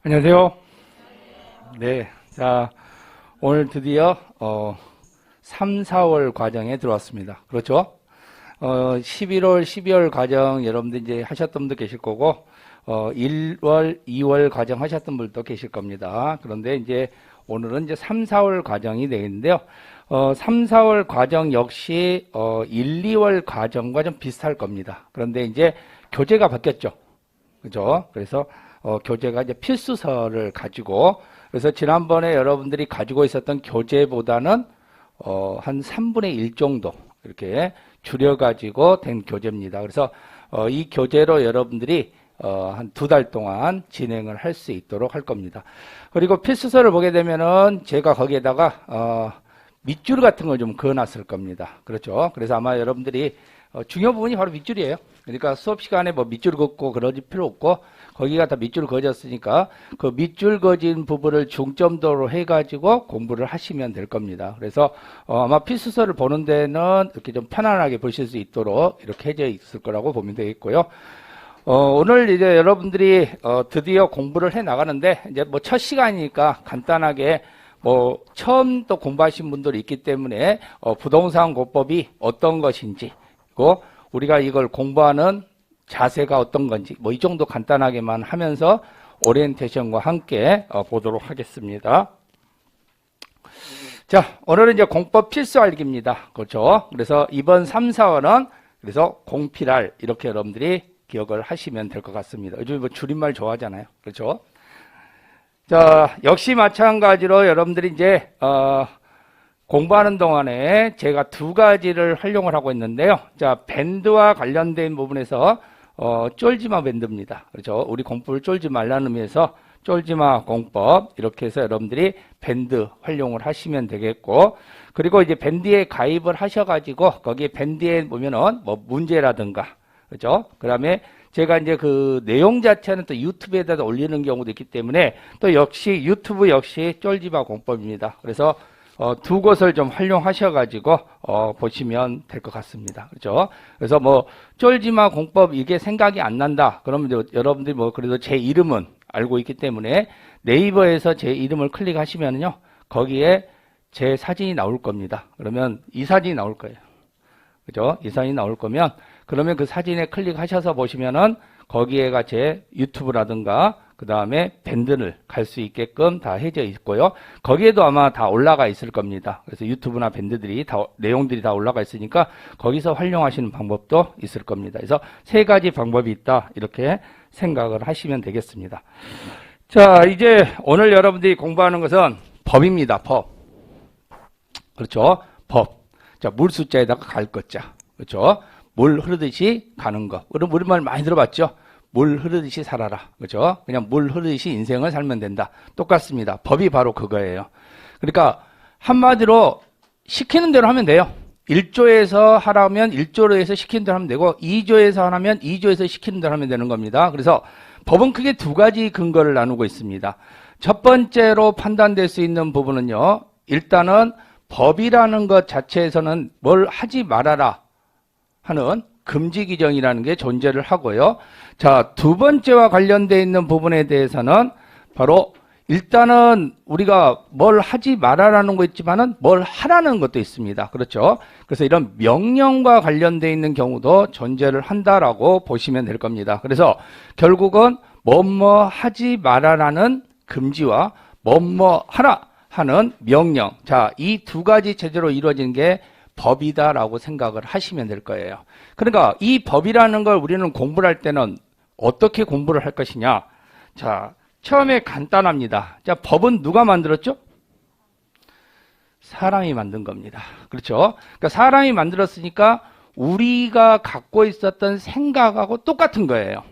안녕하세요. 네. 자, 오늘 드디어, 3, 4월 과정에 들어왔습니다. 그렇죠? 11월, 12월 과정 여러분들 이제 하셨던 분도 계실 거고, 1월, 2월 과정 하셨던 분도 계실 겁니다. 그런데 이제 오늘은 이제 3, 4월 과정이 되겠는데요. 3, 4월 과정 역시, 1, 2월 과정과 좀 비슷할 겁니다. 그런데 이제 교재가 바뀌었죠. 그죠? 그래서 교재가 이제 필수서를 가지고, 그래서 지난번에 여러분들이 가지고 있었던 교재보다는 한 3분의 1 정도 이렇게 줄여가지고 된 교재입니다. 그래서 이 교재로 여러분들이 한 2달 동안 진행을 할 수 있도록 할 겁니다. 그리고 필수서를 보게 되면은 제가 거기에다가 밑줄 같은 걸 좀 그어놨을 겁니다. 그렇죠? 그래서 아마 여러분들이 중요 부분이 바로 밑줄이에요. 그러니까 수업 시간에 뭐 밑줄 긋고 그러지 필요 없고, 거기가 다 밑줄 그어졌으니까 그 밑줄 그어진 부분을 중점도로 해가지고 공부를 하시면 될 겁니다. 그래서 아마 필수서를 보는 데는 이렇게 좀 편안하게 보실 수 있도록 이렇게 해져 있을 거라고 보면 되겠고요. 오늘 이제 여러분들이 드디어 공부를 해 나가는데, 이제 뭐 첫 시간이니까 간단하게 뭐 처음 또 공부하신 분들이 있기 때문에 부동산 공법이 어떤 것인지, 그리고 우리가 이걸 공부하는 자세가 어떤 건지 뭐 이 정도 간단하게만 하면서 오리엔테이션과 함께 보도록 하겠습니다. 자, 오늘은 이제 공법 필수 알기입니다. 그렇죠? 그래서 이번 3, 4월은 그래서 공필알 이렇게 여러분들이 기억을 하시면 될 것 같습니다. 요즘 뭐 줄임말 좋아하잖아요. 그렇죠? 자, 역시 마찬가지로 여러분들이 이제 공부하는 동안에 제가 2가지를 활용을 하고 있는데요. 자, 밴드와 관련된 부분에서 쫄지마 밴드입니다. 그렇죠? 우리 공부를 쫄지 말라는 의미에서 쫄지마 공법 이렇게 해서 여러분들이 밴드 활용을 하시면 되겠고, 그리고 이제 밴드에 가입을 하셔가지고 거기에 밴드에 보면은 뭐 문제라든가, 그렇죠? 그다음에 제가 이제 그 내용 자체는 또 유튜브에다 올리는 경우도 있기 때문에 또 역시 유튜브 역시 쫄지마 공법입니다. 그래서 2곳을 좀 활용하셔가지고 보시면 될 것 같습니다. 그렇죠? 그래서 뭐 쫄지마 공법 이게 생각이 안 난다. 그러면 여러분들이 뭐 그래도 제 이름은 알고 있기 때문에 네이버에서 제 이름을 클릭하시면요, 거기에 제 사진이 나올 겁니다. 그러면 이 사진이 나올 거예요. 그죠? 이 사진이 나올 거면 그러면 그 사진에 클릭하셔서 보시면은 거기에가 제 유튜브라든가 그 다음에 밴드를 갈 수 있게끔 다 해져 있고요. 거기에도 아마 다 올라가 있을 겁니다. 그래서 유튜브나 밴드들이 다 내용들이 다 올라가 있으니까 거기서 활용하시는 방법도 있을 겁니다. 그래서 3가지 방법이 있다 이렇게 생각을 하시면 되겠습니다. 자, 이제 오늘 여러분들이 공부하는 것은 법입니다. 법. 그렇죠? 법. 자, 물 숫자에다가 갈 것자. 그렇죠? 물 흐르듯이 가는 거. 우리말 많이 들어봤죠? 물 흐르듯이 살아라. 그죠? 그냥 물 흐르듯이 인생을 살면 된다. 똑같습니다. 법이 바로 그거예요. 그러니까 한마디로 시키는 대로 하면 돼요. 1조에서 하라면 1조로 해서 시키는 대로 하면 되고, 2조에서 하라면 2조에서 시키는 대로 하면 되는 겁니다. 그래서 법은 크게 2가지 근거를 나누고 있습니다. 첫 번째로 판단될 수 있는 부분은요, 일단은 법이라는 것 자체에서는 뭘 하지 말아라 하는 금지 규정이라는 게 존재를 하고요. 자, 2번째와 관련되어 있는 부분에 대해서는 바로 일단은 우리가 뭘 하지 말아라는 거 있지만은 뭘 하라는 것도 있습니다. 그렇죠? 그래서 이런 명령과 관련되어 있는 경우도 존재를 한다라고 보시면 될 겁니다. 그래서 결국은 뭐뭐 하지 말아라는 금지와 뭐뭐 하라 하는 명령. 자, 이 2가지 체제로 이루어진 게 법이다라고 생각을 하시면 될 거예요. 그러니까 이 법이라는 걸 우리는 공부를 할 때는 어떻게 공부를 할 것이냐. 자, 처음에 간단합니다. 자, 법은 누가 만들었죠? 사람이 만든 겁니다. 그렇죠? 그러니까 사람이 만들었으니까 우리가 갖고 있었던 생각하고 똑같은 거예요.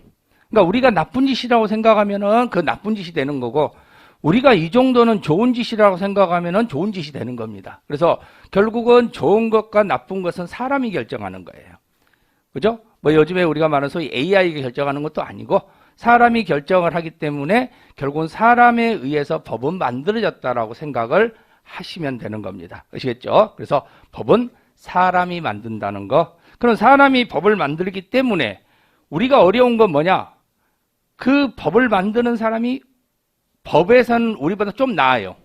그러니까 우리가 나쁜 짓이라고 생각하면은 그 나쁜 짓이 되는 거고, 우리가 이 정도는 좋은 짓이라고 생각하면은 좋은 짓이 되는 겁니다. 그래서 결국은 좋은 것과 나쁜 것은 사람이 결정하는 거예요. 그죠? 뭐 요즘에 우리가 말하는 소위 AI가 결정하는 것도 아니고 사람이 결정을 하기 때문에 결국은 사람에 의해서 법은 만들어졌다라고 생각을 하시면 되는 겁니다. 아시겠죠? 그래서 법은 사람이 만든다는 거. 그럼 사람이 법을 만들기 때문에 우리가 어려운 건 뭐냐? 그 법을 만드는 사람이 법에서는 우리보다 좀 나아요.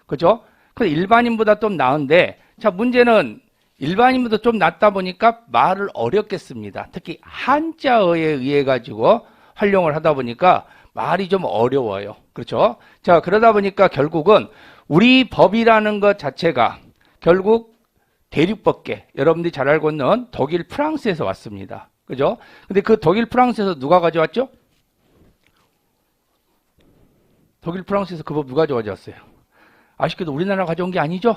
그죠? 근데 일반인보다 좀 나은데, 자, 문제는 일반인보다 좀 낫다 보니까 말을 어렵게 씁니다. 특히 한자어에 의해 가지고 활용을 하다 보니까 말이 좀 어려워요. 그렇죠? 자, 그러다 보니까 결국은 우리 법이라는 것 자체가 결국 대륙법계, 여러분들이 잘 알고 있는 독일, 프랑스에서 왔습니다. 그죠? 근데 그 독일, 프랑스에서 누가 가져왔죠? 독일, 프랑스에서 그 법 누가 가져왔어요? 아쉽게도 우리나라 가져온 게 아니죠?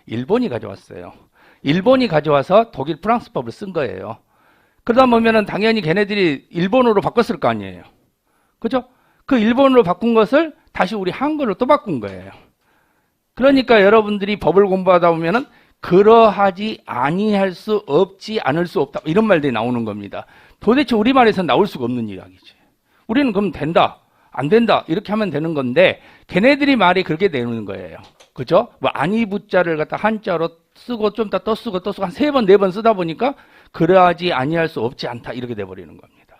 일본이 가져왔어요. 일본이 가져와서 독일, 프랑스 법을 쓴 거예요. 그러다 보면은 당연히 걔네들이 일본어로 바꿨을 거 아니에요. 그죠? 그 일본어로 바꾼 것을 다시 우리 한글로 또 바꾼 거예요. 그러니까 여러분들이 법을 공부하다 보면은 그러하지 아니할 수 없지 않을 수 없다 이런 말들이 나오는 겁니다. 도대체 우리말에서 나올 수가 없는 이야기지. 우리는 그럼 된다, 안 된다 이렇게 하면 되는 건데 걔네들이 말이 그렇게 되는 거예요. 그죠? 뭐 아니부자를 갖다 한자로 쓰고 좀 더 또 쓰고 또 쓰고 한 3번, 4번 쓰다 보니까 그러하지 아니할 수 없지 않다 이렇게 돼버리는 겁니다.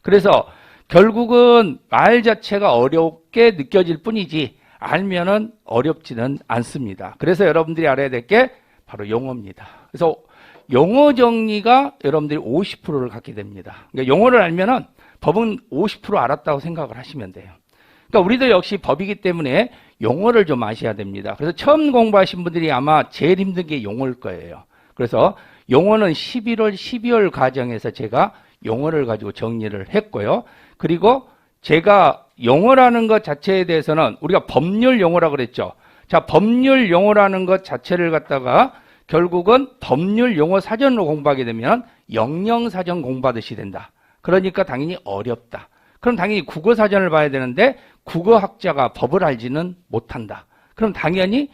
그래서 결국은 말 자체가 어렵게 느껴질 뿐이지 알면은 어렵지는 않습니다. 그래서 여러분들이 알아야 될 게 바로 용어입니다. 그래서 용어 정리가 여러분들이 50%를 갖게 됩니다. 그러니까 용어를 알면은 법은 50% 알았다고 생각을 하시면 돼요. 그러니까 우리도 역시 법이기 때문에 용어를 좀 아셔야 됩니다. 그래서 처음 공부하신 분들이 아마 제일 힘든 게 용어일 거예요. 그래서 용어는 11월, 12월 과정에서 제가 용어를 가지고 정리를 했고요. 그리고 제가 용어라는 것 자체에 대해서는 우리가 법률 용어라고 그랬죠. 자, 법률 용어라는 것 자체를 갖다가 결국은 법률 용어 사전으로 공부하게 되면 영영사전 공부하듯이 된다. 그러니까 당연히 어렵다. 그럼 당연히 국어 사전을 봐야 되는데 국어학자가 법을 알지는 못한다. 그럼 당연히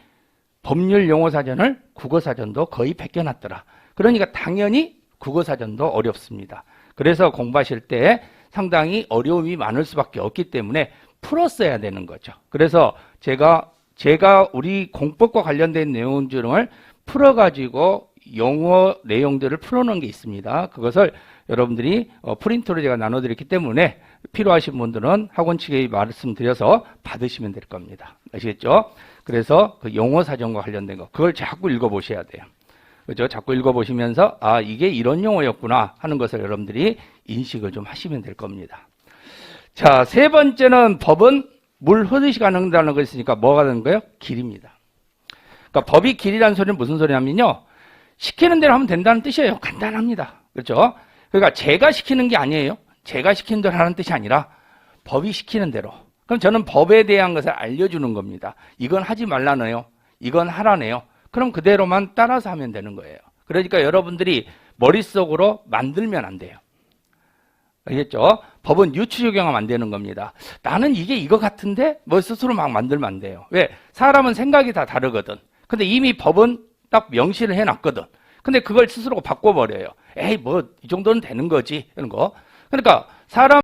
법률 용어 사전을 국어 사전도 거의 베껴놨더라. 그러니까 당연히 국어 사전도 어렵습니다. 그래서 공부하실 때 상당히 어려움이 많을 수밖에 없기 때문에 풀었어야 되는 거죠. 그래서 제가 우리 공법과 관련된 내용들을 풀어가지고 용어 내용들을 풀어놓은 게 있습니다. 그것을 여러분들이 프린트로 제가 나눠드렸기 때문에 필요하신 분들은 학원 측에 말씀드려서 받으시면 될 겁니다. 아시겠죠? 그래서 그 용어 사전과 관련된 거 그걸 자꾸 읽어보셔야 돼요. 그죠? 자꾸 읽어보시면서 아 이게 이런 용어였구나 하는 것을 여러분들이 인식을 좀 하시면 될 겁니다. 자, 3번째는 법은 물 흐르시 가능하다는 거 있으니까 뭐가 되는 거예요? 길입니다. 그러니까 법이 길이라는 소리는 무슨 소리냐면요. 시키는 대로 하면 된다는 뜻이에요. 간단합니다. 그렇죠? 그러니까 제가 시키는 게 아니에요. 제가 시키는 대로 하는 뜻이 아니라 법이 시키는 대로. 그럼 저는 법에 대한 것을 알려주는 겁니다. 이건 하지 말라네요. 이건 하라네요. 그럼 그대로만 따라서 하면 되는 거예요. 그러니까 여러분들이 머릿속으로 만들면 안 돼요. 알겠죠? 법은 유추 적용하면 안 되는 겁니다. 나는 이게 이거 같은데 뭐 스스로 막 만들면 안 돼요. 왜? 사람은 생각이 다 다르거든. 근데 이미 법은 딱 명시를 해놨거든. 근데 그걸 스스로 바꿔버려요. 에이 뭐 이 정도는 되는 거지 이런 거. 그러니까 사람